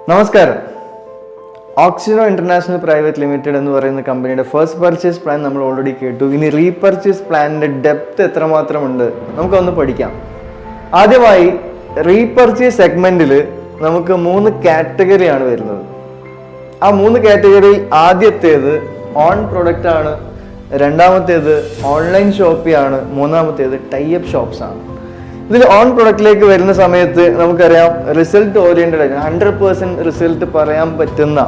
നമസ്കാരം. ഓക്സിനോ international private limited എന്ന് പറയുന്ന കമ്പനിയുടെ ഫസ്റ്റ് പർച്ചേസ് പ്ലാൻ നമ്മൾ ഓൾറെഡി കേട്ടു. ഇനി റീപർച്ചേസ് പ്ലാനിന്റെ ഡെപ്ത് എത്രമാത്രമുണ്ട് നമുക്കൊന്ന് പഠിക്കാം. ആദ്യമായി റീപർച്ചേസ് സെഗ്മെന്റിൽ നമുക്ക് 3 കാറ്റഗറിയാണ് വരുന്നത്. ആ 3 കാറ്റഗറിയിൽ ആദ്യത്തേത് ഓൺ പ്രൊഡക്റ്റ് ആണ്, രണ്ടാമത്തേത് ഓൺലൈൻ ഷോപ്പിംഗ് ആണ്, മൂന്നാമത്തേത് ടൈപ്പ് ഷോപ്സ് ആണ്. ഇതിൽ ഓൺ പ്രൊഡക്റ്റിലേക്ക് വരുന്ന സമയത്ത് നമുക്കറിയാം റിസൾട്ട് ഓറിയന്റഡ് ആയിട്ട് 100% റിസൾട്ട് പറയാൻ പറ്റുന്ന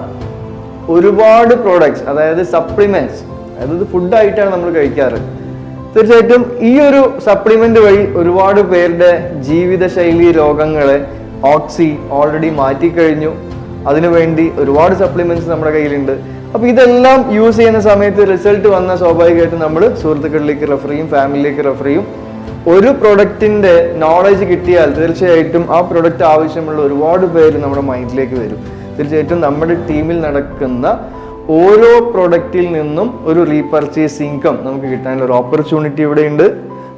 ഒരുപാട് പ്രോഡക്ട്സ്, അതായത് സപ്ലിമെന്റ്സ്, അതായത് ഫുഡായിട്ടാണ് നമ്മൾ കഴിക്കാറ്. തീർച്ചയായിട്ടും ഈ ഒരു സപ്ലിമെന്റ് വഴി ഒരുപാട് പേരുടെ ജീവിതശൈലി രോഗങ്ങളെ ഓക്സി ഓൾറെഡി മാറ്റിക്കഴിഞ്ഞു. അതിനുവേണ്ടി ഒരുപാട് സപ്ലിമെന്റ്സ് നമ്മുടെ കയ്യിലുണ്ട്. അപ്പൊ ഇതെല്ലാം യൂസ് ചെയ്യുന്ന സമയത്ത് റിസൾട്ട് വന്ന സ്വാഭാവികമായിട്ടും നമ്മൾ സുഹൃത്തുക്കളിലേക്ക് റെഫർ ചെയ്യും, ഫാമിലിയിലേക്ക് റെഫർ ചെയ്യും. ഒരു പ്രൊഡക്റ്റിന്റെ നോളജ് കിട്ടിയാൽ തീർച്ചയായിട്ടും ആ പ്രൊഡക്റ്റ് ആവശ്യമുള്ള ഒരുപാട് പേര് നമ്മുടെ മൈൻഡിലേക്ക് വരും. തീർച്ചയായിട്ടും നമ്മുടെ ടീമിൽ നടക്കുന്ന ഓരോ പ്രൊഡക്റ്റിൽ നിന്നും ഒരു റീപർച്ചേസ് ഇൻകം നമുക്ക് കിട്ടാനുള്ള ഒരു ഓപ്പർച്യൂണിറ്റി ഇവിടെ ഉണ്ട്.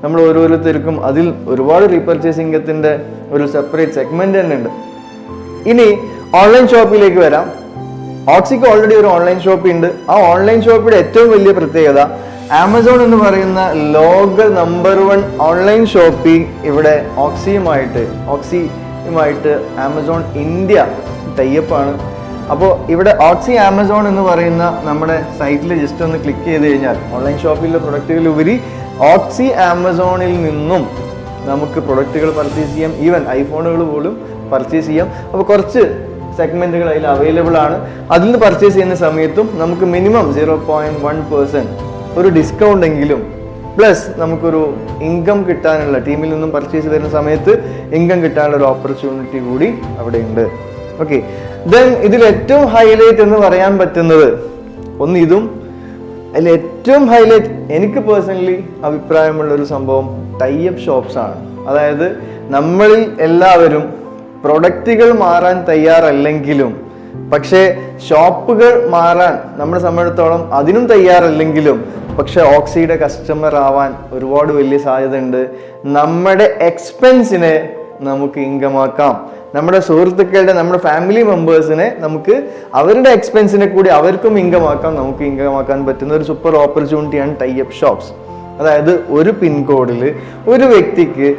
നമ്മൾ ഓരോരുത്തർക്കും അതിൽ ഒരുപാട് റീപർച്ചേസ് ഇൻകത്തിന്റെ ഒരു സെപ്പറേറ്റ് സെഗ്മെന്റ് തന്നെ ഉണ്ട്. ഇനി ഓൺലൈൻ ഷോപ്പിലേക്ക് വരാം. ഓക്സിക്ക് ഓൾറെഡി ഒരു ഓൺലൈൻ ഷോപ്പ് ഉണ്ട്. ആ ഓൺലൈൻ ഷോപ്പിന്റെ ഏറ്റവും വലിയ പ്രത്യേകത ആമസോൺ എന്ന് പറയുന്ന ലോക നമ്പർ 1 ഓൺലൈൻ ഷോപ്പിംഗ് ഇവിടെ ഓക്സിയുമായിട്ട് ആമസോൺ ഇന്ത്യ ടൈപ്പാണ്. അപ്പോൾ ഇവിടെ ഓക്സി ആമസോൺ എന്ന് പറയുന്ന നമ്മുടെ സൈറ്റിൽ ജസ്റ്റ് ഒന്ന് ക്ലിക്ക് ചെയ്ത് കഴിഞ്ഞാൽ ഓൺലൈൻ ഷോപ്പിലെ പ്രൊഡക്റ്റുകൾ ഉപരി ഓക്സി ആമസോണിൽ നിന്നും നമുക്ക് പ്രൊഡക്റ്റുകൾ പർച്ചേസ് ചെയ്യാം. ഈവൻ ഐഫോണുകൾ പോലും പർച്ചേസ് ചെയ്യാം. അപ്പോൾ കുറച്ച് സെഗ്മെന്റുകൾ അതിൽ അവൈലബിൾ ആണ്. അതിൽ നിന്ന് പർച്ചേസ് ചെയ്യുന്ന സമയത്തും നമുക്ക് മിനിമം 0.1% ഒരു ഡിസ്കൗണ്ട് എങ്കിലും പ്ലസ് നമുക്കൊരു ഇൻകം കിട്ടാനുള്ള, ടീമിൽ നിന്നും പർച്ചേസ് ചെയ്യുന്ന സമയത്ത് ഇൻകം കിട്ടാനുള്ള ഒരു ഓപ്പർച്യൂണിറ്റി കൂടി അവിടെ ഉണ്ട്. ഓക്കെ, ദെൻ ഇതിൽ ഏറ്റവും ഹൈലൈറ്റ് എന്ന് പറയാൻ പറ്റുന്നത് ഒന്ന് ഇതും, അതിൽ ഏറ്റവും ഹൈലൈറ്റ് എനിക്ക് പേഴ്സണലി അഭിപ്രായമുള്ള ഒരു സംഭവം ടൈപ്പ് ഷോപ്സ് ആണ്. അതായത് നമ്മളിൽ എല്ലാവരും പ്രൊഡക്റ്റുകൾ മാറാൻ തയ്യാറല്ലെങ്കിലും, പക്ഷേ ഷോപ്പുകൾ മാറാൻ നമ്മളെ സംബന്ധിച്ചിടത്തോളം അതിനും തയ്യാറല്ലെങ്കിലും, പക്ഷെ ഓക്സിയുടെ കസ്റ്റമർ ആവാൻ ഒരുപാട് വലിയ സാധ്യത ഉണ്ട്. നമ്മുടെ എക്സ്പെൻസിനെ നമുക്ക് ഇൻകം ആക്കാം. നമ്മുടെ സുഹൃത്തുക്കളുടെ, നമ്മുടെ ഫാമിലി മെമ്പേഴ്സിനെ നമുക്ക് അവരുടെ എക്സ്പെൻസിനെ കൂടി അവർക്കും ഇൻകം ആക്കാം. നമുക്ക് ഇൻകം ആക്കാൻ പറ്റുന്ന ഒരു സൂപ്പർ ഓപ്പർച്യൂണിറ്റിയാണ് ടൈപ്പ് ഷോപ്സ്. അതായത് ഒരു പിൻകോഡിൽ ഒരു വ്യക്തിക്ക്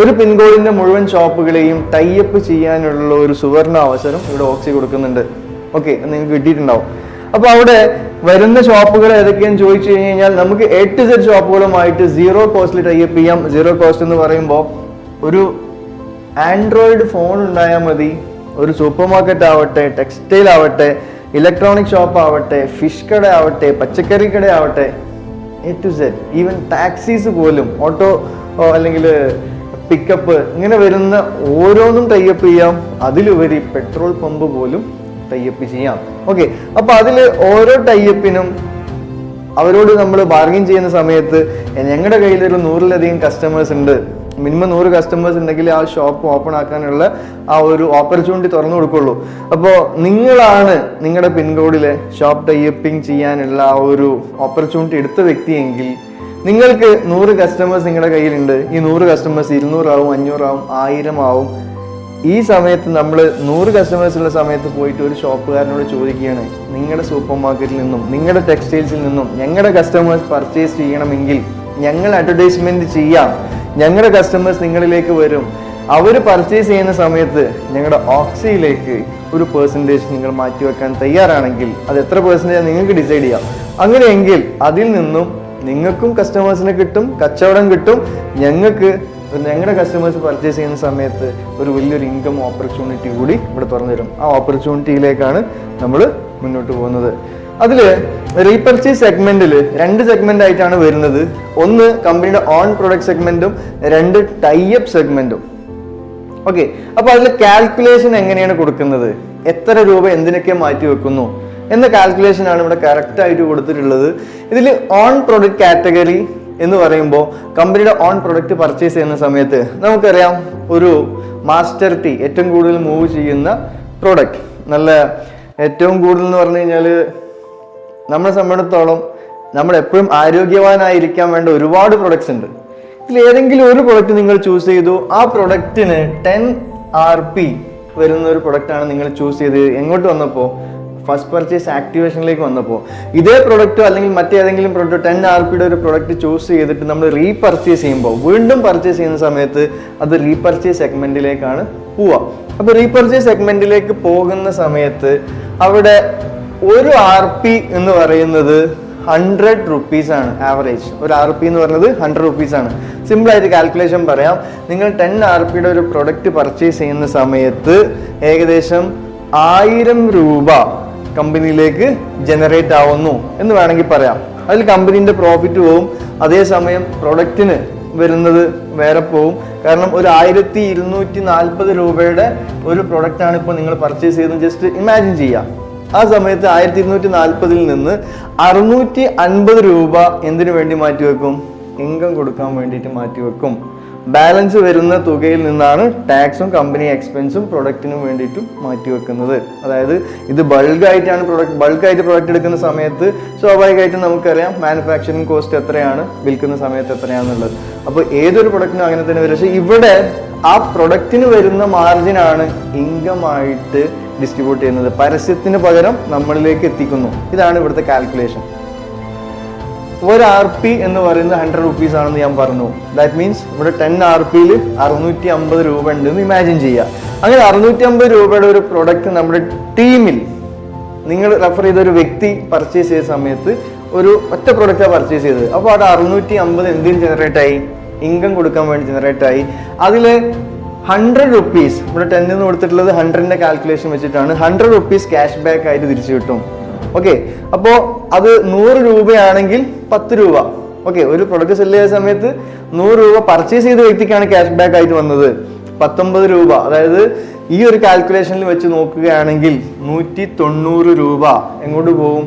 ഒരു പിൻകോഡിന്റെ മുഴുവൻ ഷോപ്പുകളെയും ടൈപ്പ് ചെയ്യാനുള്ള ഒരു സുവർണ അവസരം ഇവിടെ ഓക്സി കൊടുക്കുന്നുണ്ട്. ഓക്കെ, നിങ്ങൾക്ക് കിട്ടിയിട്ടുണ്ടാവും. അപ്പൊ അവിടെ വരുന്ന ഷോപ്പുകൾ ഏതൊക്കെയാന്ന് ചോദിച്ചു കഴിഞ്ഞാൽ നമുക്ക് A to Z ഷോപ്പുകളുമായിട്ട് 0 കോസ്റ്റിൽ ടൈപ്പ് ചെയ്യാം. 0 കോസ്റ്റ് എന്ന് പറയുമ്പോൾ ഒരു ആൻഡ്രോയിഡ് ഫോൺ ഉണ്ടായാൽ മതി. ഒരു സൂപ്പർ മാർക്കറ്റ് ആവട്ടെ, ടെക്സ്റ്റൈൽ ആവട്ടെ, ഇലക്ട്രോണിക് ഷോപ്പ് ആവട്ടെ, ഫിഷ് കട ആവട്ടെ, പച്ചക്കറി കട ആവട്ടെ, A to Z, even taxis പോലും, ഓട്ടോ അല്ലെങ്കിൽ പിക്കപ്പ്, ഇങ്ങനെ വരുന്ന ഓരോന്നും ടൈപ്പ് ചെയ്യാം. അതിലുപരി പെട്രോൾ പമ്പ് പോലും ടൈപ്പ് ചെയ്യാം. ഓക്കെ, അപ്പൊ അതിൽ ഓരോ ടൈപ്പിനും അവരോട് നമ്മൾ ബാർഗിൻ ചെയ്യുന്ന സമയത്ത് ഞങ്ങളുടെ കയ്യിൽ ഒരു 100-ലധികം കസ്റ്റമേഴ്സ് ഉണ്ട്, മിനിമം 100 കസ്റ്റമേഴ്സ് ഉണ്ടെങ്കിൽ ആ ഷോപ്പ് ഓപ്പൺ ആക്കാനുള്ള ആ ഒരു ഓപ്പർച്യൂണിറ്റി തുറന്നു കൊടുക്കുള്ളൂ. അപ്പോൾ നിങ്ങളാണ് നിങ്ങളുടെ പിൻകോഡിലെ ഷോപ്പ് ടൈപ്പിംഗ് ചെയ്യാനുള്ള ആ ഒരു ഓപ്പർച്യൂണിറ്റി എടുത്ത വ്യക്തിയെങ്കിൽ നിങ്ങൾക്ക് 100 കസ്റ്റമേഴ്സ് നിങ്ങളുടെ കയ്യിലുണ്ട്. ഈ 100 കസ്റ്റമേഴ്സ് 200 ആവും, 500 ആവും, 1000 ആവും. ഈ സമയത്ത് നമ്മൾ 100 കസ്റ്റമേഴ്സ് ഉള്ള സമയത്ത് പോയിട്ട് ഒരു ഷോപ്പുകാരനോട് ചോദിക്കുകയാണ്, നിങ്ങളുടെ സൂപ്പർ മാർക്കറ്റിൽ നിന്നും നിങ്ങളുടെ ടെക്സ്റ്റൈൽസിൽ നിന്നും ഞങ്ങളുടെ കസ്റ്റമേഴ്സ് പർച്ചേസ് ചെയ്യണമെങ്കിൽ ഞങ്ങൾ അഡ്വർടൈസ്മെന്റ് ചെയ്യാം, ഞങ്ങളുടെ കസ്റ്റമേഴ്സ് നിങ്ങളിലേക്ക് വരും, അവർ പർച്ചേസ് ചെയ്യുന്ന സമയത്ത് ഞങ്ങളുടെ ഓക്സിയിലേക്ക് ഒരു പെർസെൻറ്റേജ് നിങ്ങൾ മാറ്റിവെക്കാൻ തയ്യാറാണെങ്കിൽ അത് എത്ര പെർസെൻറ്റേജ് നിങ്ങൾക്ക് ഡിസൈഡ് ചെയ്യാം. അങ്ങനെയെങ്കിൽ അതിൽ നിന്നും നിങ്ങൾക്കും കസ്റ്റമേഴ്സിനെ കിട്ടും, കച്ചവടം കിട്ടും, ഞങ്ങളുടെ കസ്റ്റമേഴ്സ് പർച്ചേസ് ചെയ്യുന്ന സമയത്ത് ഒരു വലിയൊരു ഇൻകം ഓപ്പർച്യൂണിറ്റി കൂടി ഇവിടെ തുറന്നു തരും. ആ ഓപ്പർച്യൂണിറ്റിയിലേക്കാണ് നമ്മൾ മുന്നോട്ട് പോകുന്നത്. അതിൽ റീപർച്ചേസ് സെഗ്മെന്റിൽ 2 സെഗ്മെന്റ് ആയിട്ടാണ് വരുന്നത്. ഒന്ന് കമ്പനിയുടെ ഓൺ പ്രൊഡക്റ്റ് സെഗ്മെന്റും 2 ടൈപ്പ് സെഗ്മെന്റും. ഓക്കെ, അപ്പൊ അതിൽ കാൽക്കുലേഷൻ എങ്ങനെയാണ് കൊടുക്കുന്നത്, എത്ര രൂപ എന്തിനൊക്കെ മാറ്റി വെക്കുന്നു എന്ന കാൽക്കുലേഷൻ ആണ് ഇവിടെ കറക്റ്റ് ആയിട്ട് കൊടുത്തിട്ടുള്ളത്. ഇതിൽ ഓൺ പ്രൊഡക്റ്റ് കാറ്റഗറി എന്ന് പറയുമ്പോൾ കമ്പനിയുടെ ഓൺ പ്രൊഡക്റ്റ് പർച്ചേസ് ചെയ്യുന്ന സമയത്ത് നമുക്കറിയാം ഒരു മാസ്റ്റർ ടീ ഏറ്റവും കൂടുതൽ മൂവ് ചെയ്യുന്ന പ്രൊഡക്റ്റ്, നല്ല ഏറ്റവും കൂടുതൽ എന്ന് പറഞ്ഞു കഴിഞ്ഞാൽ നമ്മളെ സംബന്ധിച്ചിടത്തോളം നമ്മൾ എപ്പോഴും ആരോഗ്യവാനായിരിക്കാൻ വേണ്ട ഒരുപാട് പ്രൊഡക്ട്സ് ഉണ്ട്. ഇതിൽ ഏതെങ്കിലും ഒരു പ്രൊഡക്റ്റ് നിങ്ങൾ ചൂസ് ചെയ്തു, ആ പ്രൊഡക്റ്റിന് 10 Rp വരുന്ന ഒരു പ്രൊഡക്റ്റാണ് നിങ്ങൾ ചൂസ് ചെയ്ത് എങ്ങോട്ട് വന്നപ്പോൾ ഫസ്റ്റ് പർച്ചേസ് ആക്ടിവേഷനിലേക്ക് വന്നപ്പോൾ ഇതേ പ്രൊഡക്റ്റോ അല്ലെങ്കിൽ മറ്റേതെങ്കിലും പ്രൊഡക്റ്റ് 10 RPയുടെ ഒരു പ്രൊഡക്റ്റ് ചൂസ് ചെയ്തിട്ട് നമ്മൾ റീപർച്ചേസ് ചെയ്യുമ്പോൾ വീണ്ടും പർച്ചേസ് ചെയ്യുന്ന സമയത്ത് അത് റീപർച്ചേസ് സെഗ്മെന്റിലേക്കാണ് പോവുക. അപ്പോൾ റീപർച്ചേസ് സെഗ്മെന്റിലേക്ക് പോകുന്ന സമയത്ത് അവിടെ ഒരു RP എന്ന് പറയുന്നത് 100 rupees ആണ് ആവറേജ്. ഒരു RP എന്ന് പറയുന്നത് 100 rupees ആണ്. സിമ്പിൾ ആയിട്ട് കാൽക്കുലേഷൻ പറയാം. നിങ്ങൾ 10 RPയുടെ ഒരു പ്രൊഡക്റ്റ് പർച്ചേസ് ചെയ്യുന്ന സമയത്ത് ഏകദേശം 1000 രൂപ കമ്പനിയിലേക്ക് ജനറേറ്റ് ആവുന്നു എന്ന് വേണമെങ്കിൽ പറയാം. അതിൽ കമ്പനീൻ്റെ പ്രോഫിറ്റ് പോവും, അതേസമയം പ്രൊഡക്റ്റിന് വരുന്നത് വേറെ പോവും. കാരണം ഒരു 1240 രൂപയുടെ ഒരു പ്രൊഡക്റ്റാണ് ഇപ്പോൾ നിങ്ങൾ പർച്ചേസ് ചെയ്യുന്നത്. ജസ്റ്റ് ഇമാജിൻ ചെയ്യാം. ആ സമയത്ത് 1240 നിന്ന് 650 രൂപ എന്തിനു വേണ്ടി മാറ്റിവെക്കും? ഇൻകം കൊടുക്കാൻ വേണ്ടിയിട്ട് മാറ്റിവെക്കും. ബാലൻസ് വരുന്ന തുകയിൽ നിന്നാണ് ടാക്സും കമ്പനി എക്സ്പെൻസും പ്രൊഡക്റ്റിനും വേണ്ടിയിട്ടും മാറ്റിവെക്കുന്നത്. അതായത് ഇത് ബൾക്കായിട്ടാണ് ബൾക്കായിട്ട് പ്രൊഡക്റ്റ് എടുക്കുന്ന സമയത്ത് സ്വാഭാവികമായിട്ടും നമുക്കറിയാം മാനുഫാക്ചറിങ് കോസ്റ്റ് എത്രയാണ്, വിൽക്കുന്ന സമയത്ത് എത്രയാണെന്നുള്ളത്. അപ്പോൾ ഏതൊരു പ്രൊഡക്റ്റിനും അങ്ങനെ തന്നെ വരും. പക്ഷേ ഇവിടെ ആ പ്രൊഡക്റ്റിന് വരുന്ന മാർജിനാണ് ഇൻകം ആയിട്ട് ഡിസ്ട്രിബ്യൂട്ട് ചെയ്യുന്നത്. പരസ്യത്തിന് പകരം നമ്മളിലേക്ക് എത്തിക്കുന്നു. ഇതാണ് ഇവിടുത്തെ കാൽക്കുലേഷൻ. ഒരു RP എന്ന് പറയുന്നത് 100 rupees ആണെന്ന് ഞാൻ പറഞ്ഞു. ദാറ്റ് മീൻസ് ഇവിടെ 10 RPയിൽ 650 രൂപ ഉണ്ടെന്ന് ഇമാജിൻ ചെയ്യുക. അങ്ങനെ 650 രൂപയുടെ ഒരു പ്രൊഡക്റ്റ് നമ്മുടെ ടീമിൽ നിങ്ങൾ റെഫർ ചെയ്ത ഒരു വ്യക്തി പർച്ചേസ് ചെയ്ത സമയത്ത് ഒരു ഒറ്റ പ്രൊഡക്റ്റാണ് പർച്ചേസ് ചെയ്തത്. അപ്പോൾ അവിടെ 650 എന്തിന് ജനറേറ്റ് ആയി? ഇൻകം കൊടുക്കാൻ വേണ്ടി ജനറേറ്റ് ആയി. അതിൽ 100 rupees ഇവിടെ 10 എന്ന് കൊടുത്തിട്ടുള്ളത് 100ന്റെ കാൽക്കുലേഷൻ വെച്ചിട്ടാണ്. 100 rupees ക്യാഷ് ബാക്ക് ആയിട്ട് തിരിച്ചു കിട്ടും. ഓക്കെ, അപ്പോൾ അത് 100 രൂപയാണെങ്കിൽ 10 രൂപ. ഓക്കെ, ഒരു പ്രൊഡക്റ്റ് സെല് ചെയ്ത സമയത്ത് 100 രൂപ പർച്ചേസ് ചെയ്ത വ്യക്തിക്കാണ് ക്യാഷ് ബാക്ക് ആയിട്ട് വന്നത്. 19 രൂപ. അതായത് ഈ ഒരു കാൽക്കുലേഷനിൽ വെച്ച് നോക്കുകയാണെങ്കിൽ 190 രൂപ എങ്ങോട്ട് പോകും?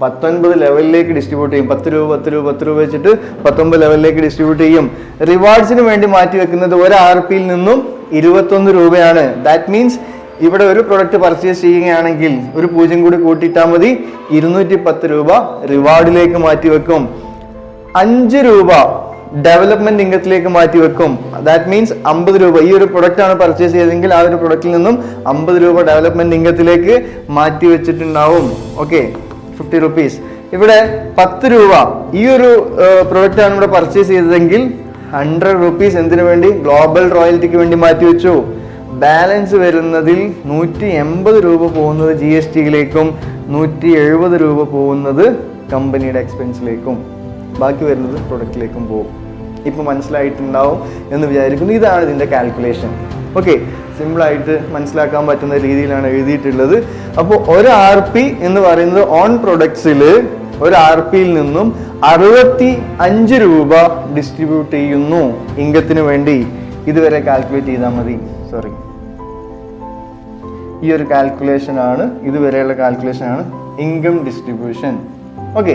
19 ലെവലിലേക്ക് ഡിസ്ട്രിബ്യൂട്ട് ചെയ്യും. 10 രൂപ 10 രൂപ 10 രൂപ വെച്ചിട്ട് 19 ലെവലിലേക്ക് ഡിസ്ട്രിബ്യൂട്ട് ചെയ്യും. റിവാർഡ്സിന് വേണ്ടി മാറ്റി വെക്കുന്നത് ഒരു RPയിൽ നിന്നും 21 രൂപയാണ്. ദാറ്റ് മീൻസ് ഇവിടെ ഒരു പ്രൊഡക്റ്റ് പർച്ചേസ് ചെയ്യുകയാണെങ്കിൽ ഒരു 0 കൂടി കൂട്ടിയിട്ടാൽ മതി, 210 രൂപ റിവാർഡിലേക്ക് മാറ്റി വെക്കും. 5 രൂപ ഡെവലപ്മെന്റ് ഇൻകത്തിലേക്ക് മാറ്റി വെക്കും. ദാറ്റ് മീൻസ് 50 രൂപ ഈ ഒരു പ്രൊഡക്റ്റ് ആണ് പർച്ചേസ് ചെയ്തെങ്കിൽ ആ ഒരു പ്രൊഡക്റ്റിൽ നിന്നും 50 രൂപ ഡെവലപ്മെന്റ് ഇൻകത്തിലേക്ക് മാറ്റി വെച്ചിട്ടുണ്ടാവും. Okay, 50 rupees. ഇവിടെ 10 രൂപ ഈ ഒരു പ്രൊഡക്റ്റ് ആണ് ഇവിടെ പർച്ചേസ് ചെയ്തതെങ്കിൽ 100 rupees എന്തിനു വേണ്ടി? ഗ്ലോബൽ റോയൽറ്റിക്ക് വേണ്ടി മാറ്റി വെച്ചു. ബാലൻസ് വരുന്നതിൽ 180 രൂപ പോകുന്നത് GSTയിലേക്കും 170 രൂപ പോകുന്നത് കമ്പനിയുടെ എക്സ്പെൻസിലേക്കും, ബാക്കി വരുന്നത് പ്രൊഡക്റ്റിലേക്കും പോകും. ഇപ്പം മനസ്സിലായിട്ടുണ്ടാവും എന്ന് വിചാരിക്കുന്നു. ഇതാണ് ഇതിൻ്റെ കാൽക്കുലേഷൻ. ഓക്കെ, സിമ്പിളായിട്ട് മനസ്സിലാക്കാൻ പറ്റുന്ന രീതിയിലാണ് എഴുതിയിട്ടുള്ളത്. അപ്പോൾ ഒരു RP എന്ന് പറയുന്നത് ഓൺ പ്രൊഡക്ട്സിൽ ഒരു RPയിൽ നിന്നും 65 രൂപ ഡിസ്ട്രിബ്യൂട്ട് ചെയ്യുന്നു ഇൻകത്തിന് വേണ്ടി. ഇതുവരെ കാൽക്കുലേറ്റ് ചെയ്താൽ മതി. സോറി, ഈ ഒരു കാൽക്കുലേഷൻ ആണ്, ഇതുവരെയുള്ള കാൽക്കുലേഷൻ ആണ് ഇൻകം ഡിസ്ട്രിബ്യൂഷൻ. ഓക്കെ,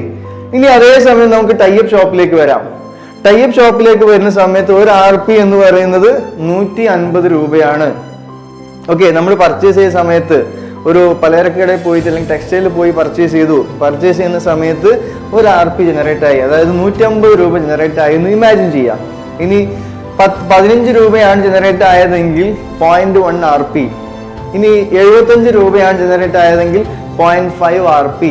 ഇനി അതേസമയം നമുക്ക് ടൈപ്പ് ഷോപ്പിലേക്ക് വരാം. ടൈപ്പ് ഷോപ്പിലേക്ക് വരുന്ന സമയത്ത് ഒരു RP എന്ന് പറയുന്നത് 150 രൂപയാണ്. ഓക്കെ, നമ്മൾ പർച്ചേസ് ചെയ്ത സമയത്ത് ഒരു പലചരക്കടയിൽ പോയിട്ട് അല്ലെങ്കിൽ ടെക്സ്റ്റൈലിൽ പോയി പർച്ചേസ് ചെയ്തു. പർച്ചേസ് ചെയ്യുന്ന സമയത്ത് ഒരു RP ജനറേറ്റ് ആയി, അതായത് 150 രൂപ ജനറേറ്റ് ആയി എന്ന് ഇമാജിൻ ചെയ്യാം. ഇനി 15 രൂപയാണ് ജനറേറ്റ് ആയതെങ്കിൽ 0.1 RP. ഇനി 75 രൂപയാണ് ജനറേറ്റ് ആയതെങ്കിൽ 0.5 RP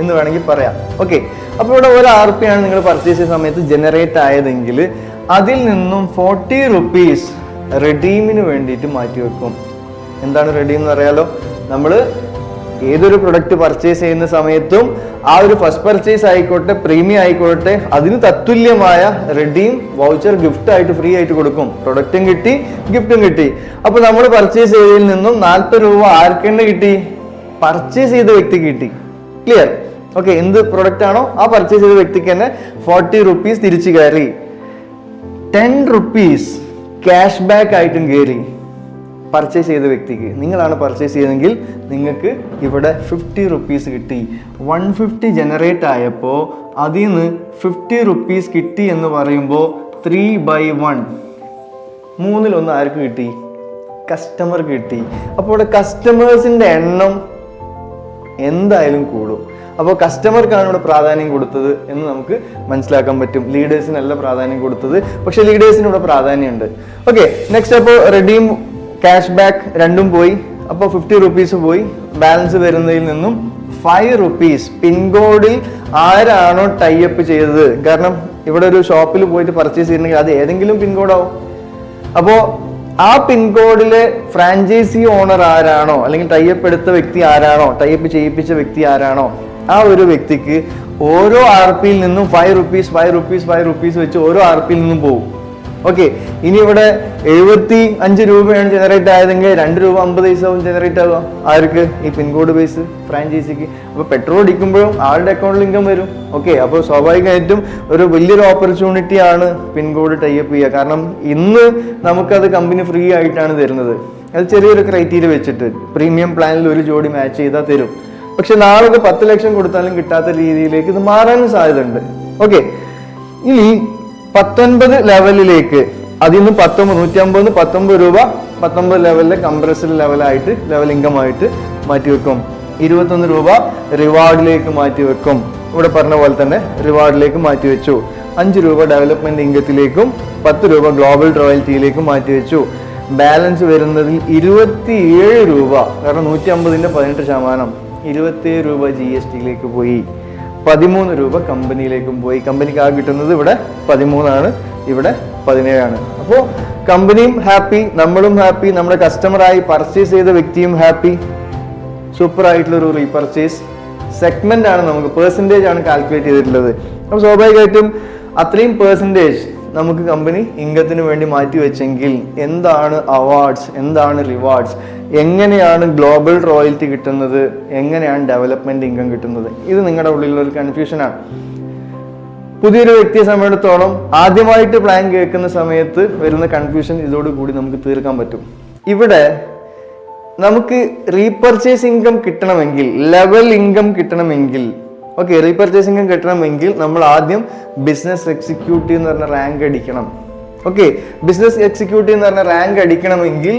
എന്ന് വേണമെങ്കിൽ പറയാം. ഓക്കെ, അപ്പോൾ ഇവിടെ ഒരു RP ആണ് നിങ്ങൾ പർച്ചേസ് ചെയ്യുന്ന സമയത്ത് ജനറേറ്റ് ആയതെങ്കിൽ അതിൽ നിന്നും 40 rupees റെഡീമിന് വേണ്ടിയിട്ട് മാറ്റിവെക്കും. എന്താണ് റെഡീം എന്ന് അറിയാലോ? നമ്മൾ ഏതൊരു പ്രൊഡക്റ്റ് പർച്ചേസ് ചെയ്യുന്ന സമയത്തും ആ ഒരു ഫസ്റ്റ് പർച്ചേസ് ആയിക്കോട്ടെ പ്രീമിയം ആയിക്കോട്ടെ അതിന് തത്തുല്യമായ റെഡീം വൗച്ചർ ഗിഫ്റ്റ് ആയിട്ട് ഫ്രീ ആയിട്ട് കൊടുക്കും. പ്രൊഡക്റ്റും കിട്ടി, ഗിഫ്റ്റും കിട്ടി. അപ്പോൾ നമ്മൾ പർച്ചേസ് ചെയ്തതിൽ നിന്നും 40 രൂപ ആർക്കെന്നെ കിട്ടി? പർച്ചേസ് ചെയ്ത വ്യക്തിക്ക് കിട്ടി. ക്ലിയർ? ഓക്കെ, എന്ത് പ്രൊഡക്റ്റ് ആണോ ആ പർച്ചേസ് ചെയ്ത വ്യക്തിക്ക് തന്നെ 40 rupees തിരിച്ചു കയറി. 10 rupees ക്യാഷ് ബാക്ക് ആയിട്ടും കയറി പർച്ചേസ് ചെയ്ത വ്യക്തിക്ക്. നിങ്ങളാണ് പർച്ചേസ് ചെയ്തെങ്കിൽ നിങ്ങൾക്ക് ഇവിടെ 50 rupees കിട്ടി. 150 ജനറേറ്റ് ആയപ്പോൾ അതിൽ നിന്ന് 50 rupees കിട്ടി എന്ന് പറയുമ്പോൾ 3/1 മൂന്നിലൊന്ന് ആർക്ക് കിട്ടി? കസ്റ്റമർക്ക് കിട്ടി. അപ്പോൾ ഇവിടെ കസ്റ്റമേഴ്സിന്റെ എണ്ണം എന്തായാലും കൂടും. അപ്പോൾ കസ്റ്റമർക്കാണ് ഇവിടെ പ്രാധാന്യം കൊടുത്തത് എന്ന് നമുക്ക് മനസ്സിലാക്കാൻ പറ്റും. ലീഡേഴ്സിനല്ല പ്രാധാന്യം കൊടുത്തത്, പക്ഷെ ലീഡേഴ്സിന് ഇവിടെ പ്രാധാന്യമുണ്ട്. ഓക്കെ, നെക്സ്റ്റ് അപ്പോൾ റെഡീം ക്യാഷ് ബാക്ക് രണ്ടും പോയി. അപ്പോൾ 50 rupees പോയി. ബാലൻസ് വരുന്നതിൽ നിന്നും 5 rupees പിൻകോഡിൽ ആരാണോ ടൈപ്പ് ചെയ്തത്, കാരണം ഇവിടെ ഒരു ഷോപ്പിൽ പോയിട്ട് പർച്ചേസ് ചെയ്യണമെങ്കിൽ അത് ഏതെങ്കിലും പിൻകോഡാവും. അപ്പോൾ ആ പിൻകോഡിലെ ഫ്രാഞ്ചൈസി ഓണർ ആരാണോ, അല്ലെങ്കിൽ ടൈപ്പ് എടുത്ത വ്യക്തി ആരാണോ, ടൈപ്പ് ചെയ്യിപ്പിച്ച വ്യക്തി ആരാണോ, ആ ഒരു വ്യക്തിക്ക് ഓരോ RPയിൽ നിന്നും 5 rupees 5 rupees 5 rupees വെച്ച് ഓരോ RPയിൽ നിന്നും പോകും. ഓക്കെ, ഇനി ഇവിടെ 75 രൂപയാണ് ജനറേറ്റ് ആയതെങ്കിൽ 2 രൂപ 50 പൈസ ജനറേറ്റ് ആവുക ആർക്ക്? ഈ പിൻകോഡ് ബേസ് ഫ്രാഞ്ചൈസിക്ക്. അപ്പോൾ പെട്രോൾ അടിക്കുമ്പോഴും ആളുടെ അക്കൗണ്ടിൽ ഇൻകം വരും. ഓക്കെ, അപ്പോൾ സ്വാഭാവികമായിട്ടും ഒരു വലിയൊരു ഓപ്പർച്യൂണിറ്റി ആണ് പിൻകോഡ് ടൈപ്പ് ചെയ്യുക. കാരണം ഇന്ന് നമുക്കത് കമ്പനി ഫ്രീ ആയിട്ടാണ് തരുന്നത്. അത് ചെറിയൊരു ക്രൈറ്റീരിയ വെച്ചിട്ട് പ്രീമിയം പ്ലാനിൽ ഒരു ജോഡി മാച്ച് ചെയ്താൽ തരും. പക്ഷെ നാളെ 10 ലക്ഷം കൊടുത്താലും കിട്ടാത്ത രീതിയിലേക്ക് ഇത് മാറാനും സാധ്യതയുണ്ട്. ഓക്കെ, ഇനി 19 ലെവലിലേക്ക് അതിൽ നിന്ന് 150 19 രൂപ 19 ലെവലിലെ കംപ്രസ്ഡ് ലെവലായിട്ട് ലെവൽ ഇൻകം ആയിട്ട് മാറ്റിവെക്കും. 21 രൂപ റിവാർഡിലേക്ക് മാറ്റിവെക്കും. ഇവിടെ പറഞ്ഞ പോലെ തന്നെ റിവാർഡിലേക്ക് മാറ്റിവെച്ചു. 5 രൂപ ഡെവലപ്മെന്റ് ഇൻകത്തിലേക്കും 10 രൂപ ഗ്ലോബൽ റോയൽറ്റിയിലേക്കും മാറ്റിവെച്ചു. ബാലൻസ് വരുന്നതിൽ 27 രൂപ, കാരണം 150ന്റെ 18%, 27 രൂപ GSTയിലേക്ക് പോയി. 13 രൂപ കമ്പനിയിലേക്കും പോയി. കമ്പനിക്ക് ആ കിട്ടുന്നത് ഇവിടെ 13 ആണ്, ഇവിടെ 17 ആണ്. അപ്പോൾ കമ്പനിയും ഹാപ്പി, നമ്മളും ഹാപ്പി, നമ്മുടെ കസ്റ്റമറായി പർച്ചേസ് ചെയ്ത വ്യക്തിയും ഹാപ്പി. സൂപ്പർ ആയിട്ടുള്ള ഒരു റീപർച്ചേസ് സെഗ്മെന്റ് ആണ്. നമുക്ക് പെർസെൻറ്റേജ് ആണ് കാൽക്കുലേറ്റ് ചെയ്തിട്ടുള്ളത്. അപ്പോൾ സ്വാഭാവികമായിട്ടും അത്രയും പെർസെൻറ്റേജ് നമുക്ക് കമ്പനി ഇൻകത്തിന് വേണ്ടി മാറ്റി വെച്ചെങ്കിൽ എന്താണ് അവാർഡ്സ്, എന്താണ് റിവാർഡ്സ്, എങ്ങനെയാണ് ഗ്ലോബൽ റോയൽറ്റി കിട്ടുന്നത്, എങ്ങനെയാണ് ഡെവലപ്മെന്റ് ഇൻകം കിട്ടുന്നത്, ഇത് നിങ്ങളുടെ ഉള്ളിലുള്ള ഒരു കൺഫ്യൂഷനാണ്. പുതിയൊരു വ്യക്തിയെ സംബന്ധിച്ചിടത്തോളം ആദ്യമായിട്ട് പ്ലാൻ കേൾക്കുന്ന സമയത്ത് വരുന്ന കൺഫ്യൂഷൻ ഇതോടുകൂടി നമുക്ക് തീർക്കാൻ പറ്റും. ഇവിടെ നമുക്ക് റീപർച്ചേസ് ഇൻകം കിട്ടണമെങ്കിൽ, ലെവൽ ഇൻകം കിട്ടണമെങ്കിൽ, ഓക്കെ, റീപർച്ചേസ് ഇൻകം കിട്ടണമെങ്കിൽ നമ്മൾ ആദ്യം ബിസിനസ് എക്സിക്യൂട്ടീവ് എന്ന് പറഞ്ഞ റാങ്ക് അടിക്കണം. ഓക്കെ, ബിസിനസ് എക്സിക്യൂട്ടീവ് എന്ന് പറഞ്ഞ റാങ്ക് അടിക്കണമെങ്കിൽ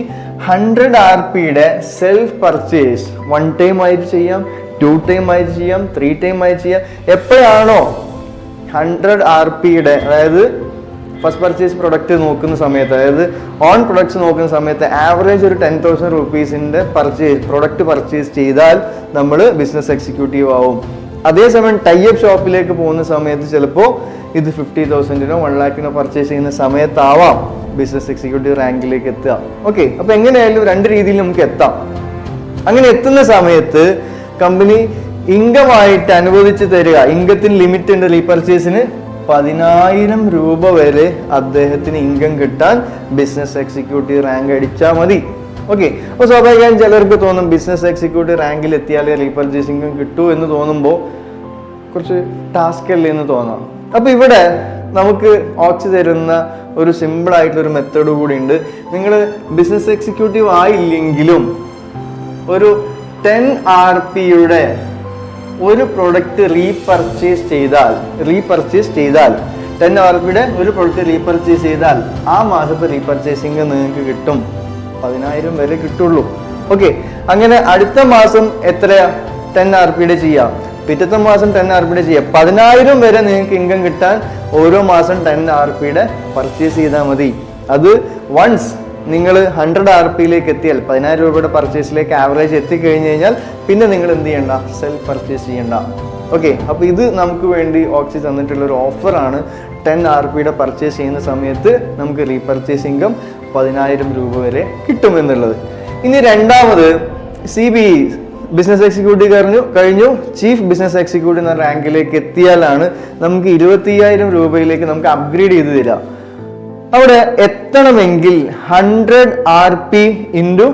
100 RPയുടെ സെൽഫ് പർച്ചേസ് 1 ടൈം ആയിട്ട് ചെയ്യാം, 2 ടൈം ആയിട്ട് ചെയ്യാം, 3 ടൈം ആയിട്ട് ചെയ്യാം. എപ്പോഴാണോ 100 RPയുടെ, അതായത് ഫസ്റ്റ് പർച്ചേസ് പ്രൊഡക്റ്റ് നോക്കുന്ന സമയത്ത്, അതായത് ഓൺ പ്രൊഡക്ട്സ് നോക്കുന്ന സമയത്ത് ആവറേജ് ഒരു 10,000 rupeesന്റെ പ്രൊഡക്റ്റ് പർച്ചേസ് ചെയ്താൽ നമ്മൾ ബിസിനസ് എക്സിക്യൂട്ടീവ് ആവും. അതേസമയം ടൈപ്പ് ഷോപ്പിലേക്ക് പോകുന്ന സമയത്ത് ചിലപ്പോൾ ഇത് 50,000-നോ 1 lakh-നോ പർച്ചേസ് ചെയ്യുന്ന സമയത്താവാം ബിസിനസ് എക്സിക്യൂട്ടീവ് റാങ്കിലേക്ക് എത്തുക. ഓക്കെ, അപ്പൊ എങ്ങനെയായാലും 2 രീതിയിൽ നമുക്ക് എത്താം. അങ്ങനെ എത്തുന്ന സമയത്ത് കമ്പനി ഇൻകം ആയിട്ട് അനുവദിച്ച് തരിക, ഇൻകത്തിന് ലിമിറ്റ് ഉണ്ട് റീപർച്ചേസിന്, 10,000 രൂപ വരെ അദ്ദേഹത്തിന് ഇൻകം കിട്ടാൻ ബിസിനസ് എക്സിക്യൂട്ടീവ് റാങ്ക് അടിച്ചാൽ മതി. ഓക്കെ, അപ്പോൾ സ്വാഭാവികമായും ചിലർക്ക് തോന്നും ബിസിനസ് എക്സിക്യൂട്ടീവ് റാങ്കിൽ എത്തിയാലേ റീപർച്ചേസ് ഇൻകം കിട്ടൂ എന്ന് തോന്നുമ്പോൾ കുറച്ച് ടാസ്ക് അല്ലേ എന്ന് തോന്നാം. അപ്പൊ ഇവിടെ നമുക്ക് ഓക്സി തരുന്ന ഒരു സിമ്പിൾ ആയിട്ടുള്ള ഒരു മെത്തേഡ് കൂടി ഉണ്ട്. നിങ്ങൾ ബിസിനസ് എക്സിക്യൂട്ടീവ് ആയില്ലെങ്കിലും ഒരു 10 RPയുടെ ഒരു പ്രൊഡക്റ്റ് റീപർച്ചേസ് ചെയ്താൽ 10 RPയുടെ ഒരു പ്രൊഡക്റ്റ് റീപർച്ചേസ് ചെയ്താൽ ആ മാസത്തെ റീപർച്ചേസിംഗ് നിങ്ങൾക്ക് കിട്ടും 10,000 വരെ കിട്ടുള്ളൂ. ഓക്കെ, അങ്ങനെ അടുത്ത മാസം എത്രയാ 10 RPയുടെ ചെയ്യാം, പിറ്റത്തെ മാസം 10 RPയുടെ ചെയ്യാം, 10,000 വരെ നിങ്ങൾക്ക് ഇൻകം കിട്ടാൻ ഓരോ മാസം 10 RPയുടെ പർച്ചേസ് ചെയ്താൽ മതി. അത് വൺസ് നിങ്ങൾ 100 RPയിലേക്ക് എത്തിയാൽ, 10,000 രൂപയുടെ പർച്ചേസിലേക്ക് ആവറേജ് എത്തിക്കഴിഞ്ഞ് കഴിഞ്ഞാൽ പിന്നെ നിങ്ങൾ എന്ത് ചെയ്യണ്ട, സെൽഫ് പർച്ചേസ് ചെയ്യണ്ട. ഓക്കെ, അപ്പോൾ ഇത് നമുക്ക് വേണ്ടി ഓക്സി തന്നിട്ടുള്ള ഒരു ഓഫറാണ്. 10 RPയുടെ പർച്ചേസ് ചെയ്യുന്ന സമയത്ത് നമുക്ക് റീപർച്ചേസ് ഇൻകം 10,000 രൂപ വരെ കിട്ടുമെന്നുള്ളത്. ഇനി രണ്ടാമത് CBE ബിസിനസ് എക്സിക്യൂട്ടീവ് കഴിഞ്ഞു ചീഫ് ബിസിനസ് എക്സിക്യൂട്ടീവ് എന്ന റാങ്കിലേക്ക് എത്തിയാലാണ് നമുക്ക് 25,000 രൂപയിലേക്ക് നമുക്ക് അപ്ഗ്രേഡ് ചെയ്ത് തരാം. അവിടെ എത്തണമെങ്കിൽ 100 RP ×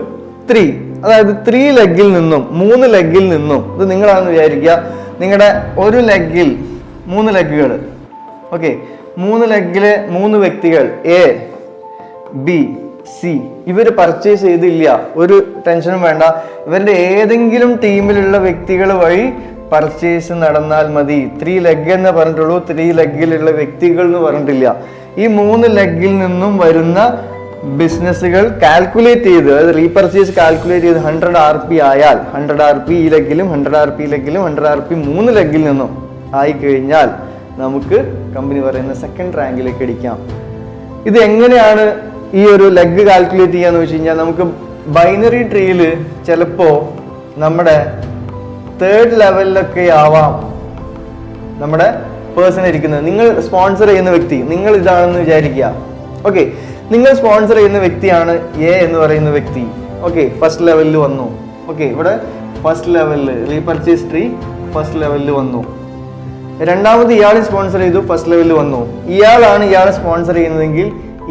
3, അതായത് 3 ലെഗിൽ നിന്നും 3 ലെഗിൽ നിന്നും, ഇത് നിങ്ങളാണെന്ന് വിചാരിക്കുക, നിങ്ങളുടെ ഒരു ലെഗിൽ 3 ലെഗുകൾ, ഓക്കെ, 3 ലെഗിലെ 3 വ്യക്തികൾ A, B, C ഇവർ പർച്ചേസ് ചെയ്തില്ല, ഒരു ടെൻഷനും വേണ്ട. ഇവരുടെ ഏതെങ്കിലും ടീമിലുള്ള വ്യക്തികൾ വഴി പർച്ചേസ് നടന്നാൽ മതി. 3 ലെഗ് എന്ന് പറഞ്ഞിട്ടുള്ളൂ, 3 ലെഗിലുള്ള വ്യക്തികൾ എന്ന് പറഞ്ഞിട്ടില്ല. ഈ 3 ലെഗിൽ നിന്നും വരുന്ന ബിസിനസ്സുകൾ കാൽക്കുലേറ്റ് ചെയ്ത്, അതായത് റീപർച്ചേസ് കാൽക്കുലേറ്റ് ചെയ്ത് 100 RP ആയാൽ, 100 RP ഈ ലെഗിലും 100 RP ലെഗിലും 100 RP 3 ലെഗിൽ നിന്നും ആയി കഴിഞ്ഞാൽ നമുക്ക് കമ്പനി പറയുന്ന സെക്കൻഡ് റാങ്കിലേക്ക് അടിക്കാം. ഇത് എങ്ങനെയാണ് ഈ ഒരു ലെഗ് കാൽക്കുലേറ്റ് ചെയ്യാന്ന് വെച്ച് കഴിഞ്ഞാൽ നമുക്ക് ബൈനറി ട്രീയിൽ ചിലപ്പോൾ നമ്മുടെ 3rd ലെവലിലൊക്കെ ആവാം നമ്മുടെ പേഴ്സൺ ഇരിക്കുന്നത്. നിങ്ങൾ സ്പോൺസർ ചെയ്യുന്ന വ്യക്തി നിങ്ങൾ ഇതാണെന്ന് വിചാരിക്കുക. ഓക്കെ, നിങ്ങൾ സ്പോൺസർ ചെയ്യുന്ന വ്യക്തിയാണ് എ എന്ന് പറയുന്ന വ്യക്തി. ഓക്കെ, ഫസ്റ്റ് ലെവലിൽ വന്നു. ഓക്കെ, ഇവിടെ ഫസ്റ്റ് ലെവലിൽ റീപർച്ചേസ് ട്രീ ഫസ്റ്റ് ലെവലിൽ വന്നു. രണ്ടാമത് ഇയാൾ സ്പോൺസർ ചെയ്തു, ഫസ്റ്റ് ലെവലിൽ വന്നു. ഇയാളാണ് ഇയാളെ സ്പോൺസർ ചെയ്യുന്നതെങ്കിൽ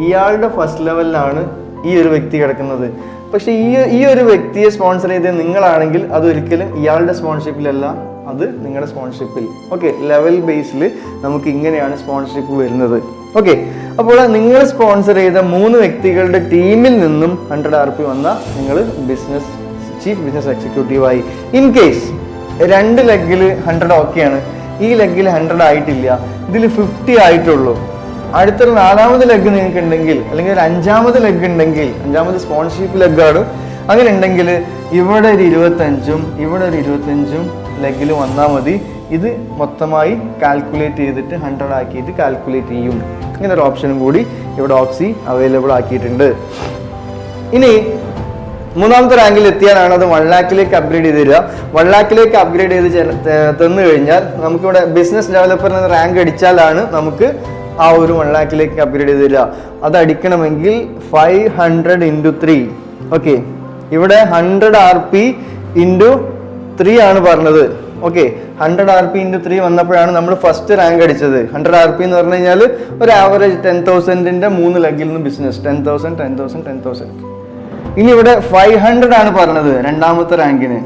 ഇയാളുടെ ഫസ്റ്റ് ലെവലിലാണ് ഈ ഒരു വ്യക്തി കിടക്കുന്നത്. പക്ഷെ ഈ ഒരു വ്യക്തിയെ സ്പോൺസർ ചെയ്തത് നിങ്ങളാണെങ്കിൽ അതൊരിക്കലും ഇയാളുടെ സ്പോൺസർഷിപ്പിലല്ല, അത് നിങ്ങളുടെ സ്പോൺസർഷിപ്പിൽ. ഓക്കെ, ലെവൽ ബേസിൽ നമുക്ക് ഇങ്ങനെയാണ് സ്പോൺസർഷിപ്പ് വരുന്നത്. ഓക്കെ, അപ്പോൾ നിങ്ങൾ സ്പോൺസർ ചെയ്ത 3 വ്യക്തികളുടെ ടീമിൽ നിന്നും 100 RP വന്നാൽ നിങ്ങൾ ചീഫ് ബിസിനസ് എക്സിക്യൂട്ടീവായി. ഇൻ കേസ് 2 ലെഗിൽ 100 ഓക്കെയാണ്, ഈ ലെഗിൽ 100 ആയിട്ടില്ല, ഇതിൽ 50 ആയിട്ടുള്ളൂ, അടുത്തൊരു 4ാമത് ലെഗ് നിങ്ങൾക്ക് ഉണ്ടെങ്കിൽ, അല്ലെങ്കിൽ ഒരു 5ാമത് ലെഗ് ഉണ്ടെങ്കിൽ, 5ാമത് സ്പോൺസർഷിപ്പ് ലെഗാണ്, അങ്ങനെ ഉണ്ടെങ്കിൽ ഇവിടെ ഒരു 25ഉം ഇവിടെ ഒരു 25ഉം ലെഗിൽ വന്നാൽ മതി. ഇത് മൊത്തമായി കാൽക്കുലേറ്റ് ചെയ്തിട്ട് 100 ആക്കിയിട്ട് കാൽക്കുലേറ്റ് ചെയ്യും. ഇങ്ങനെ ഒരു ഓപ്ഷനും കൂടി ഇവിടെ ഓക്സി അവൈലബിൾ ആക്കിയിട്ടുണ്ട്. ഇനി 3ാമത്തെ റാങ്കിൽ എത്തിയാലാണ് അത് 1 lakhലേക്ക് അപ്ഗ്രേഡ് ചെയ്ത് തരിക. 1 lakhലേക്ക് അപ്ഗ്രേഡ് ചെയ്ത് തന്നു കഴിഞ്ഞാൽ നമുക്കിവിടെ ബിസിനസ് ഡെവലപ്പർ എന്ന റാങ്ക് അടിച്ചാലാണ് നമുക്ക് ആ ഒരു 1 lakhലേക്ക് അപ്ഗ്രേഡ് ചെയ്ത് തരിക. അത് അടിക്കണമെങ്കിൽ 500 into 3. ഓക്കെ, ഇവിടെ 100 RP into 3 ആണ് പറഞ്ഞത്. ഓക്കെ, 100 RP into 3 വന്നപ്പോഴാണ് നമ്മൾ ഫസ്റ്റ് റാങ്ക് അടിച്ചത്. 100 RP എന്ന് പറഞ്ഞു കഴിഞ്ഞാൽ ഒരു ആവറേജ് 10,000ന്റെ 3 ലെഗിൽ നിന്ന് ബിസിനസ് 10,000 10,000 10,000. ഇനി ഇവിടെ 500 ആണ് പറഞ്ഞത് രണ്ടാമത്തെ റാങ്കിന്.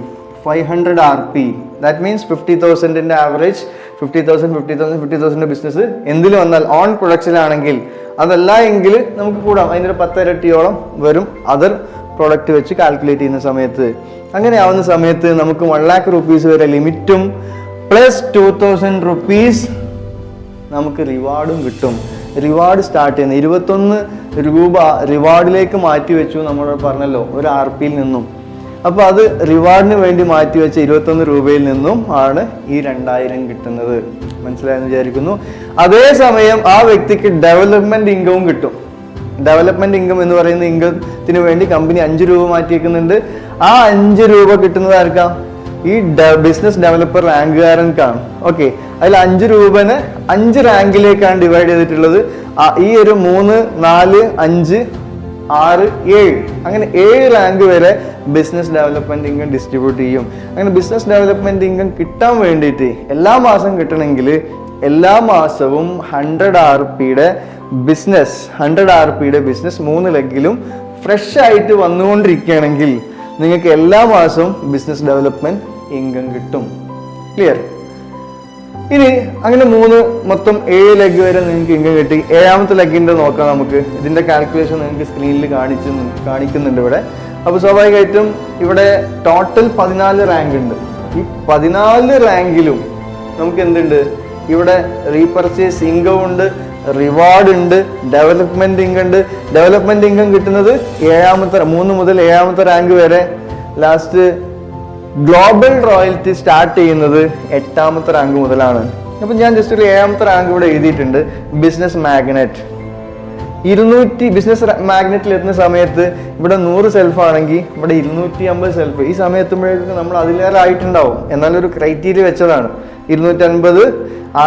500 RP, ദാറ്റ് മീൻസ് 50,000ന്റെ ആവറേജ് 50,000 ബിസിനസ് എന്തിൽ വന്നാൽ ഓൺ പ്രൊഡക്ഷനിലാണെങ്കിൽ. അതല്ല എങ്കിൽ നമുക്ക് കൂടാം, അതിൻ്റെ 10 ഇരട്ടിയോളം വരും അതർ പ്രോഡക്റ്റ് വെച്ച് കാൽക്കുലേറ്റ് ചെയ്യുന്ന സമയത്ത്. അങ്ങനെ ആവുന്ന സമയത്ത് നമുക്ക് 1 lakh rupees വരെ ലിമിറ്റും പ്ലസ് 2,000 rupees നമുക്ക് റിവാർഡും കിട്ടും. റിവാർഡ് സ്റ്റാർട്ട് ചെയ്യുന്നത് 21 രൂപ റിവാർഡിലേക്ക് മാറ്റി വെച്ചു നമ്മൾ പറഞ്ഞല്ലോ ഒരു RPയിൽ നിന്നും. അപ്പോൾ അത് റിവാർഡിന് വേണ്ടി മാറ്റി വെച്ച 21 രൂപയിൽ നിന്നും ആണ് ഈ 2000 കിട്ടുന്നത്. മനസ്സിലായെന്ന് വിചാരിക്കുന്നു. അതേസമയം ആ വ്യക്തിക്ക് ഡെവലപ്മെന്റ് ഇൻകവും കിട്ടും. ഡെവലപ്മെന്റ് ഇൻകം എന്ന് പറയുന്ന ഇൻകത്തിന് വേണ്ടി കമ്പനി 5 രൂപ മാറ്റിയേക്കുന്നുണ്ട്. ആ 5 രൂപ കിട്ടുന്നത് ആർക്കാ? ഈ ബിസിനസ് ഡെവലപ്പർ റാങ്കുകാരൻക്കാണ്. ഓക്കെ, അതിൽ 5 രൂപനെ 5 റാങ്കിലേക്കാണ് ഡിവൈഡ് ചെയ്തിട്ടുള്ളത്. ഈ ഒരു 3, 4, 5, 6, 7 അങ്ങനെ 7 റാങ്ക് വരെ ബിസിനസ് ഡെവലപ്മെന്റ് ഇൻകം ഡിസ്ട്രിബ്യൂട്ട് ചെയ്യും. അങ്ങനെ ബിസിനസ് ഡെവലപ്മെന്റ് ഇൻകം കിട്ടാൻ വേണ്ടിയിട്ട് എല്ലാ മാസം കിട്ടണമെങ്കിൽ എല്ലാ മാസവും 100 RPയുടെ ബിസിനസ് 3 ലെഗിലും ഫ്രഷ് ആയിട്ട് വന്നുകൊണ്ടിരിക്കുകയാണെങ്കിൽ നിങ്ങൾക്ക് എല്ലാ മാസവും ബിസിനസ് ഡെവലപ്മെന്റ് ഇൻകം കിട്ടും. ക്ലിയർ? ഇനി അങ്ങനെ മൊത്തം 7 ലെഗ് വരെ നിങ്ങൾക്ക് ഇൻകം കിട്ടി. 7ാമത്തെ ലെഗിന്റെ നോക്കാം നമുക്ക്. ഇതിന്റെ കാൽക്കുലേഷൻ നിങ്ങൾക്ക് സ്ക്രീനിൽ കാണിക്കുന്നുണ്ട് ഇവിടെ. അപ്പോൾ സ്വാഭാവികമായിട്ടും ഇവിടെ ടോട്ടൽ 14 റാങ്ക് ഉണ്ട്. ഈ 14 റാങ്കിലും നമുക്ക് എന്തുണ്ട്? ഇവിടെ റീപർച്ചേസ് ഇൻകം ഉണ്ട്, റിവാർഡ് ഉണ്ട്, ഡെവലപ്മെന്റ് ഇൻകം ഉണ്ട്. ഡെവലപ്മെന്റ് ഇൻകം കിട്ടുന്നത് 3 മുതൽ 7ാമത്തെ റാങ്ക് വരെ. ലാസ്റ്റ് ഗ്ലോബൽ റോയൽറ്റി സ്റ്റാർട്ട് ചെയ്യുന്നത് 8ാമത്തെ റാങ്ക് മുതലാണ്. അപ്പൊ ഞാൻ ജസ്റ്റ് ഒരു 7ാമത്തെ റാങ്ക് ഇവിടെ എഴുതിയിട്ടുണ്ട്. ബിസിനസ് മാഗ്നറ്റ് 200 ബിസിനസ് മാഗ്നറ്റിൽ എത്തുന്ന സമയത്ത് ഇവിടെ 100 സെൽഫ് ആണെങ്കിൽ ഇവിടെ 250 സെൽഫ്. ഈ സമയത്തുമ്പോഴേക്കും നമ്മൾ അതിലേറെ ആയിട്ടുണ്ടാവും. എന്നാലും ഒരു ക്രൈറ്റീരിയ വെച്ചതാണ് 250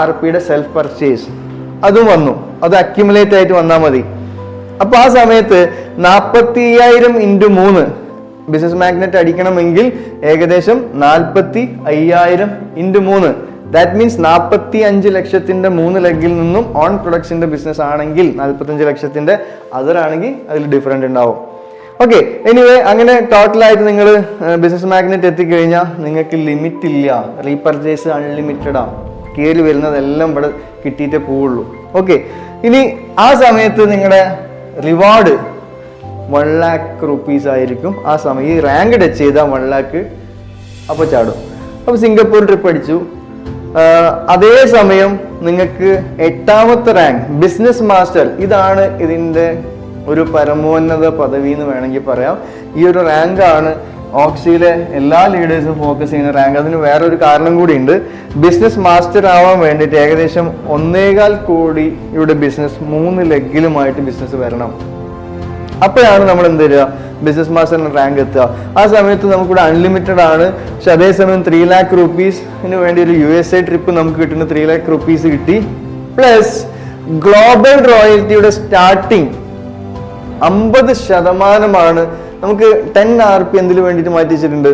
RPയുടെ സെൽഫ് പർച്ചേസ്. അതും വന്നു, അത് അക്യുമുലേറ്റ് ആയിട്ട് വന്നാൽ മതി. അപ്പൊ ആ സമയത്ത് 45,000 into 3 ബിസിനസ് മാഗ്നറ്റ് അടിക്കണമെങ്കിൽ ഏകദേശം 45,000 into 3. ദാറ്റ് മീൻസ് 45 ലക്ഷത്തിന്റെ 3 ലെഗിൽ നിന്നും ഓൺ പ്രൊഡക്ഷന്റെ ബിസിനസ് ആണെങ്കിൽ 45 ലക്ഷത്തിന്റെ അതർ ആണെങ്കിൽ അതിൽ ഡിഫറൻറ്റ് ഉണ്ടാവും. ഓക്കെ, എനിവേ അങ്ങനെ ടോട്ടലായിട്ട് നിങ്ങൾ ബിസിനസ് മാഗ്നറ്റ് എത്തിക്കഴിഞ്ഞാൽ നിങ്ങൾക്ക് ലിമിറ്റ് ഇല്ല. റീപർച്ചേസ് അൺലിമിറ്റഡ് ആണ്. കയറി വരുന്നതെല്ലാം ഇവിടെ കിട്ടിയിട്ടേ പോവുള്ളൂ. ഓക്കെ, ഇനി ആ സമയത്ത് നിങ്ങളുടെ റിവാർഡ് 1 lakh rupees ആയിരിക്കും. ആ സമയം ഈ റാങ്ക് ടച്ച് ചെയ്താൽ 1 lakh അപ്പോൾ ചാടും. അപ്പോൾ സിംഗപ്പൂർ ട്രിപ്പ് അടിച്ചു. അതേസമയം നിങ്ങൾക്ക് 8ാമത്തെ റാങ്ക് ബിസിനസ് മാസ്റ്റർ, ഇതാണ് ഇതിൻ്റെ ഒരു പരമോന്നത പദവി എന്ന് വേണമെങ്കിൽ പറയാം. ഈ ഒരു റാങ്കാണ് ഓക്സിയിലെ എല്ലാ ലീഡേഴ്സും ഫോക്കസ് ചെയ്യുന്ന റാങ്ക്. അതിന് വേറൊരു കാരണം കൂടി ഉണ്ട്. ബിസിനസ് മാസ്റ്റർ ആവാൻ വേണ്ടിയിട്ട് ഏകദേശം 1.25 കോടി ഇവിടെ ബിസിനസ് 3 ലെഗിലുമായിട്ട് ബിസിനസ് വരണം. അപ്പോഴാണ് നമ്മൾ എന്ത് തരിക, ബിസിനസ് മാസ്റ്ററിന് റാങ്ക് എത്തുക. ആ സമയത്ത് നമുക്കിവിടെ അൺലിമിറ്റഡ് ആണ്. പക്ഷെ അതേസമയം 3 lakh rupees-ന് വേണ്ടി ഒരു USA ട്രിപ്പ് നമുക്ക് കിട്ടുന്ന 3 lakh rupees കിട്ടി. പ്ലസ് ഗ്ലോബൽ റോയൽറ്റിയുടെ സ്റ്റാർട്ടിങ് 50% നമുക്ക് 10 RP എന്തിനു വേണ്ടിയിട്ട് മാറ്റി വെച്ചിട്ടുണ്ട്.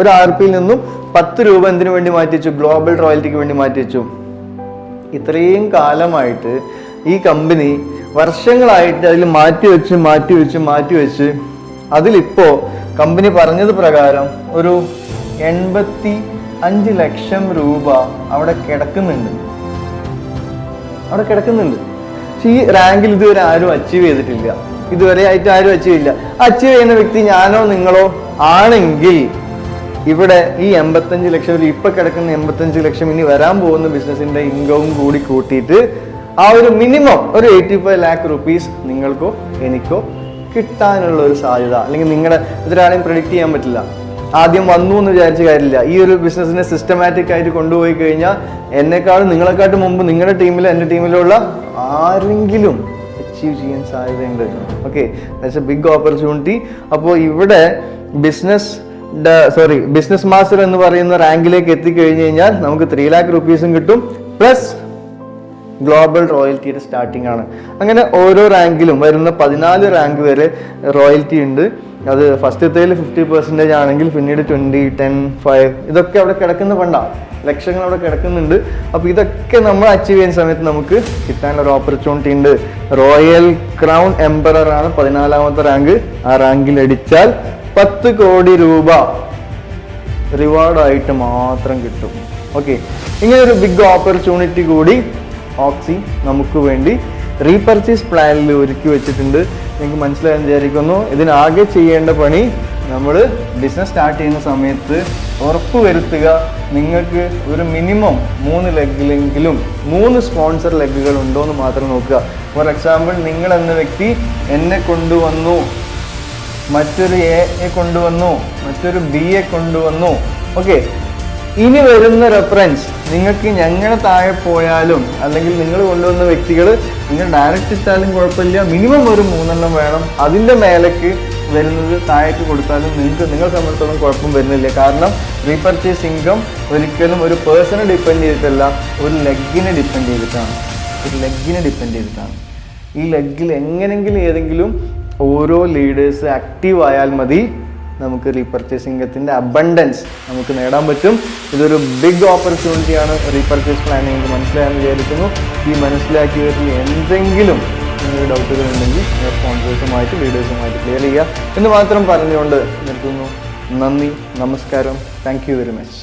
ഒരു RP-യിൽ നിന്നും 10 രൂപ എന്തിനു വേണ്ടി മാറ്റി വെച്ചു, ഗ്ലോബൽ റോയൽറ്റിക്ക് വേണ്ടി മാറ്റി വെച്ചു. ഇത്രയും കാലമായിട്ട് ഈ കമ്പനി വർഷങ്ങളായിട്ട് അതിൽ മാറ്റി വെച്ച് അതിലിപ്പോ കമ്പനി പറഞ്ഞത് പ്രകാരം ഒരു 85 ലക്ഷം രൂപ അവിടെ കിടക്കുന്നുണ്ട്. പക്ഷെ ഈ റാങ്കിൽ ഇതുവരെ ആരും അച്ചീവ് ചെയ്തിട്ടില്ല. ഇതുവരെ ആയിട്ട് ആരും അച്ചീവ് ചെയ്യില്ല. അച്ചീവ് ചെയ്യുന്ന വ്യക്തി ഞാനോ നിങ്ങളോ ആണെങ്കിൽ ഇവിടെ ഈ 85 ലക്ഷം, ഇപ്പൊ കിടക്കുന്ന 85 ലക്ഷം ഇനി വരാൻ പോകുന്ന ബിസിനസിന്റെ ഇൻകവും കൂടി കൂട്ടിയിട്ട് ആ ഒരു മിനിമം ഒരു 85 lakh rupees നിങ്ങൾക്കോ എനിക്കോ കിട്ടാനുള്ള ഒരു സാധ്യത, അല്ലെങ്കിൽ നിങ്ങളുടെ ഇതൊരാളെയും പ്രെഡിക്റ്റ് ചെയ്യാൻ പറ്റില്ല. ആദ്യം വന്നു എന്ന് വിചാരിച്ച കാര്യമില്ല. ഈ ഒരു ബിസിനസ്സിനെ സിസ്റ്റമാറ്റിക് ആയിട്ട് കൊണ്ടുപോയി കഴിഞ്ഞാൽ എന്നെക്കാളും നിങ്ങളെക്കാട്ടും മുമ്പ് നിങ്ങളുടെ ടീമിലോ എൻ്റെ ടീമിലുള്ള ആരെങ്കിലും അച്ചീവ് ചെയ്യാൻ സാധ്യതയുണ്ട്. Okay, that's a big opportunity. അപ്പോൾ ഇവിടെ ബിസിനസ് മാസ്റ്റർ എന്ന് പറയുന്ന റാങ്കിലേക്ക് എത്തിക്കഴിഞ്ഞ് കഴിഞ്ഞാൽ നമുക്ക് 3 lakh rupees കിട്ടും. പ്ലസ് ഗ്ലോബൽ റോയൽറ്റിയുടെ സ്റ്റാർട്ടിംഗ് ആണ്. അങ്ങനെ ഓരോ റാങ്കിലും വരുന്ന 14 റാങ്ക് വരെ റോയൽറ്റി ഉണ്ട്. അത് ഫസ്റ്റത്തേൽ 50% ആണെങ്കിൽ പിന്നീട് 20, 10, 5 ഇതൊക്കെ അവിടെ കിടക്കുന്ന ഫണ്ടാണ്. ലക്ഷങ്ങൾ അവിടെ കിടക്കുന്നുണ്ട്. അപ്പോൾ ഇതൊക്കെ നമ്മൾ അച്ചീവ് ചെയ്യുന്ന സമയത്ത് നമുക്ക് കിട്ടാനുള്ള ഒരു ഓപ്പർച്യൂണിറ്റി ഉണ്ട്. റോയൽ ക്രൗൺ എംപറർ ആണ് 14ാമത്തെ റാങ്ക്. ആ റാങ്കിൽ അടിച്ചാൽ 10 കോടി രൂപ റിവാർഡായിട്ട് മാത്രം കിട്ടും. ഓക്കെ, ഇങ്ങനെ ഒരു ബിഗ് ഓപ്പർച്യൂണിറ്റി കൂടി ഓക്സി നമുക്ക് വേണ്ടി റീപർച്ചേസ് പ്ലാനിൽ ഒരുക്കി വെച്ചിട്ടുണ്ട്. നിങ്ങൾക്ക് മനസ്സിലായെന്ന് വിചാരിക്കുന്നു. ഇതിനാകെ ചെയ്യേണ്ട പണി, നമ്മൾ ബിസിനസ് സ്റ്റാർട്ട് ചെയ്യുന്ന സമയത്ത് ഉറപ്പ് വരുത്തുക നിങ്ങൾക്ക് ഒരു മിനിമം 3 ലെഗിലെങ്കിലും 3 സ്പോൺസർ ലെഗുകൾ ഉണ്ടോ എന്ന് മാത്രം നോക്കുക. ഫോർ എക്സാമ്പിൾ, നിങ്ങൾ എന്ന വ്യക്തി എന്നെ കൊണ്ടുവന്നു, മറ്റൊരു എ കൊണ്ടുവന്നു, മറ്റൊരു ബി എ കൊണ്ടുവന്നു. ഓക്കെ, ഇനി വരുന്ന റെഫറൻസ് നിങ്ങൾക്ക് ഞങ്ങളുടെ താഴെ പോയാലും അല്ലെങ്കിൽ നിങ്ങൾ കൊണ്ടുവന്ന വ്യക്തികൾ നിങ്ങൾ ഡയറക്റ്റ് ഇട്ടാലും കുഴപ്പമില്ല, മിനിമം ഒരു 3 എണ്ണം വേണം. അതിൻ്റെ മേലേക്ക് വരുന്നത് താഴേക്ക് കൊടുത്താലും നിങ്ങളെ സംബന്ധിച്ചോളം കുഴപ്പം വരുന്നില്ല. കാരണം റീപർച്ചേസ് ഇൻകം ഒരിക്കലും ഒരു പേഴ്സണെ ഡിപ്പെൻഡ് ചെയ്തിട്ടല്ല, ഒരു ലെഗിനെ ഡിപ്പെൻഡ് ചെയ്തിട്ടാണ്. ഈ ലെഗിൽ എങ്ങനെങ്കിലും ഏതെങ്കിലും ഓരോ ലീഡേഴ്സ് ആക്റ്റീവ് ആയാൽ മതി, നമുക്ക് റീപർച്ചേസ് ഇൻകത്തിൻ്റെ അബണ്ടൻസ് നമുക്ക് നേടാൻ പറ്റും. ഇതൊരു ബിഗ് ഓപ്പർച്യൂണിറ്റിയാണ് റീപർച്ചേസ് പ്ലാനിങ്. മനസ്സിലായെന്ന് വിചാരിക്കുന്നു. ഈ മനസ്സിലാക്കിയവരിൽ എന്തെങ്കിലും ഡൗട്ടുകൾ ഉണ്ടെങ്കിൽ സ്പോൺസേഴ്സുമായിട്ട് ലീഡേഴ്സുമായിട്ട് ക്ലിയർ ചെയ്യുക എന്ന് മാത്രം പറഞ്ഞുകൊണ്ട് നിർത്തുന്നു. നന്ദി, നമസ്കാരം. Thank you very much.